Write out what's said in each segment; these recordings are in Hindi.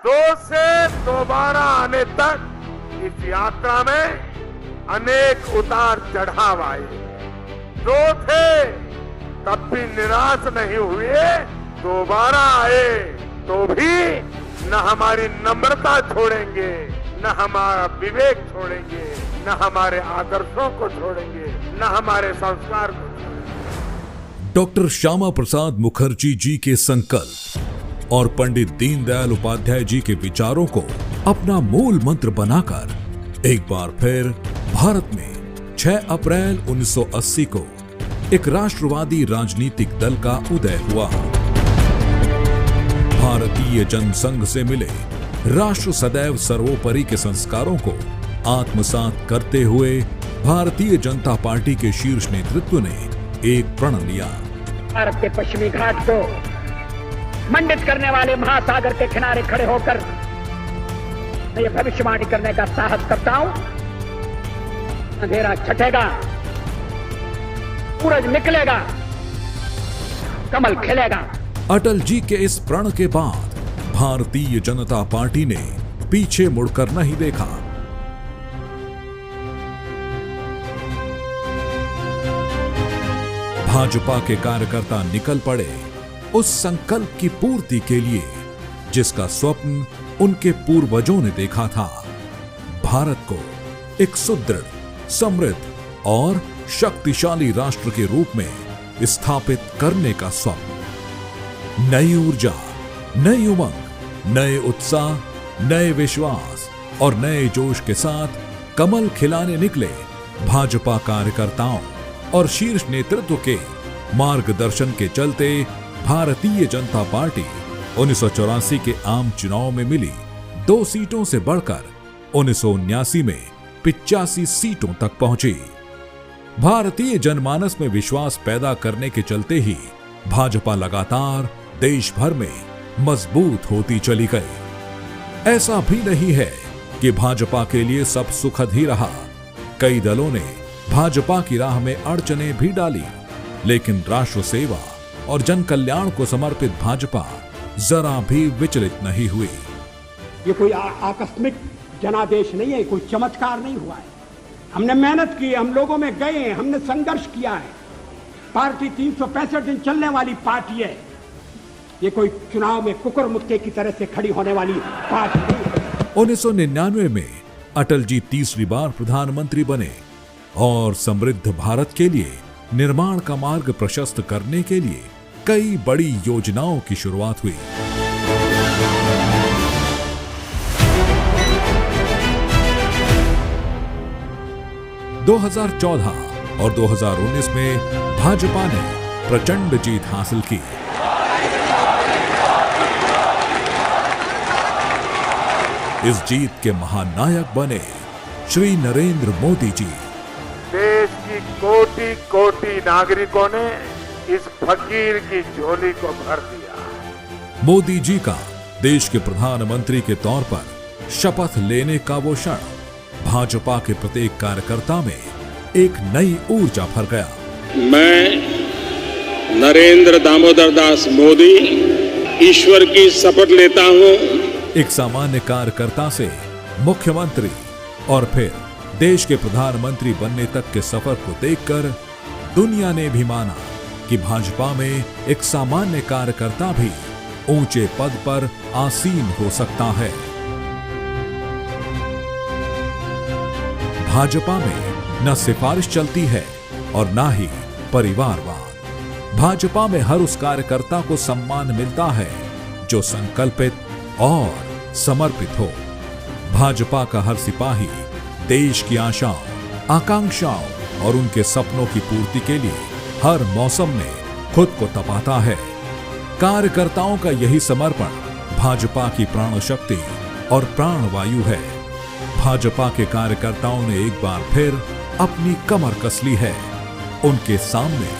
2 से दोबारा आने तक इस यात्रा में अनेक उतार चढ़ाव आए। 2 थे तब भी निराश नहीं हुए, दोबारा आए तो भी न हमारी नम्रता छोड़ेंगे, न हमारा विवेक छोड़ेंगे, न हमारे आदर्शों को छोड़ेंगे, न हमारे संस्कार को छोड़ेंगे। डॉक्टर श्यामा प्रसाद मुखर्जी जी के संकल्प और पंडित दीनदयाल उपाध्याय जी के विचारों को अपना मूल मंत्र बनाकर एक बार फिर भारत में 6 अप्रैल 1980 को एक राष्ट्रवादी राजनीतिक दल का उदय हुआ। भारतीय जनसंघ से मिले राष्ट्र सदैव सर्वोपरि के संस्कारों को आत्मसात करते हुए भारतीय जनता पार्टी के शीर्ष नेतृत्व ने एक प्रण लिया। भारत के पश्चिमी घाट को मंडित करने वाले महासागर के किनारे खड़े होकर मैं ये भविष्यवाणी करने का साहस करता हूं, अंधेरा छटेगा, सूरज निकलेगा, कमल खिलेगा। अटल जी के इस प्रण के बाद भारतीय जनता पार्टी ने पीछे मुड़कर नहीं देखा। भाजपा के कार्यकर्ता निकल पड़े उस संकल्प की पूर्ति के लिए जिसका स्वप्न उनके पूर्वजों ने देखा था। भारत को एक सुदृढ़, समृद्ध और शक्तिशाली राष्ट्र के रूप में स्थापित करने का स्वप्न। नई ऊर्जा, नई उमंग, नए उत्साह, नए विश्वास और नए जोश के साथ कमल खिलाने निकले भाजपा कार्यकर्ताओं और शीर्ष नेतृत्व के मार्गदर्शन के चलते भारतीय जनता पार्टी 1984 के आम चुनाव में मिली 2 सीटों से बढ़कर 1979 में 85 सीटों तक पहुंची। भारतीय जनमानस में विश्वास पैदा करने के चलते ही भाजपा लगातार देश भर में मजबूत होती चली गई। ऐसा भी नहीं है कि भाजपा के लिए सब सुखद ही रहा। कई दलों ने भाजपा की राह में अड़चनें भी डाली, लेकिन राष्ट्र सेवा और जन कल्याण को समर्पित भाजपा जरा भी विचलित नहीं हुई। ये कोई आकस्मिक जनादेश नहीं है, कोई चमत्कार नहीं हुआ है। हमने मेहनत की, हम लोगों में गए, हमने संघर्ष किया है। पार्टी 365 दिन चलने वाली पार्टी है। ये कोई चुनाव में कुकुर मुक्के की तरह से खड़ी होने वाली पार्टी नहीं है। 1999 में अटल जी तीसरी बार प्रधानमंत्री बने और समृद्ध भारत के लिए निर्माण का मार्ग प्रशस्त करने के लिए कई बड़ी योजनाओं की शुरुआत हुई। दो 2014 और 2019 में भाजपा ने प्रचंड जीत हासिल की। इस जीत के महानायक बने श्री नरेंद्र मोदी जी। देश की कोटि कोटि नागरिकों ने इस फकीर की झोली को भर दिया। मोदी जी का देश के प्रधानमंत्री के तौर पर शपथ लेने का वो क्षण भाजपा के प्रत्येक कार्यकर्ता में एक नई ऊर्जा भर गया। मैं नरेंद्र दामोदर दास मोदी ईश्वर की शपथ लेता हूं। एक सामान्य कार्यकर्ता से मुख्यमंत्री और फिर देश के प्रधानमंत्री बनने तक के सफर को देखकर दुनिया ने भी माना कि भाजपा में एक सामान्य कार्यकर्ता भी ऊंचे पद पर आसीन हो सकता है। भाजपा में न सिफारिश चलती है और न ही परिवारवाद। भाजपा में हर उस कार्यकर्ता को सम्मान मिलता है जो संकल्पित और समर्पित हो। भाजपा का हर सिपाही देश की आशाओं, आकांक्षाओं और उनके सपनों की पूर्ति के लिए हर मौसम में खुद को तपाता है। कार्यकर्ताओं का यही समर्पण भाजपा की प्राण शक्ति और प्राणवायु है। भाजपा के कार्यकर्ताओं ने एक बार फिर अपनी कमर कस ली है। उनके सामने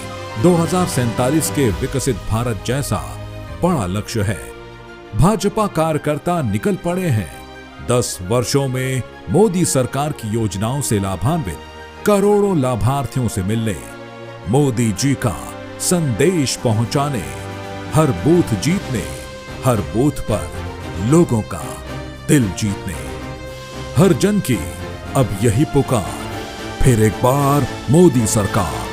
2047 के विकसित भारत जैसा बड़ा लक्ष्य है। भाजपा कार्यकर्ता निकल पड़े हैं 10 वर्षों में मोदी सरकार की योजनाओं से लाभान्वित करोड़ों लाभार्थियों से मिलने, मोदी जी का संदेश पहुंचाने, हर बूथ जीतने, हर बूथ पर लोगों का दिल जीतने। हर जन की अब यही पुकार, फिर एक बार मोदी सरकार।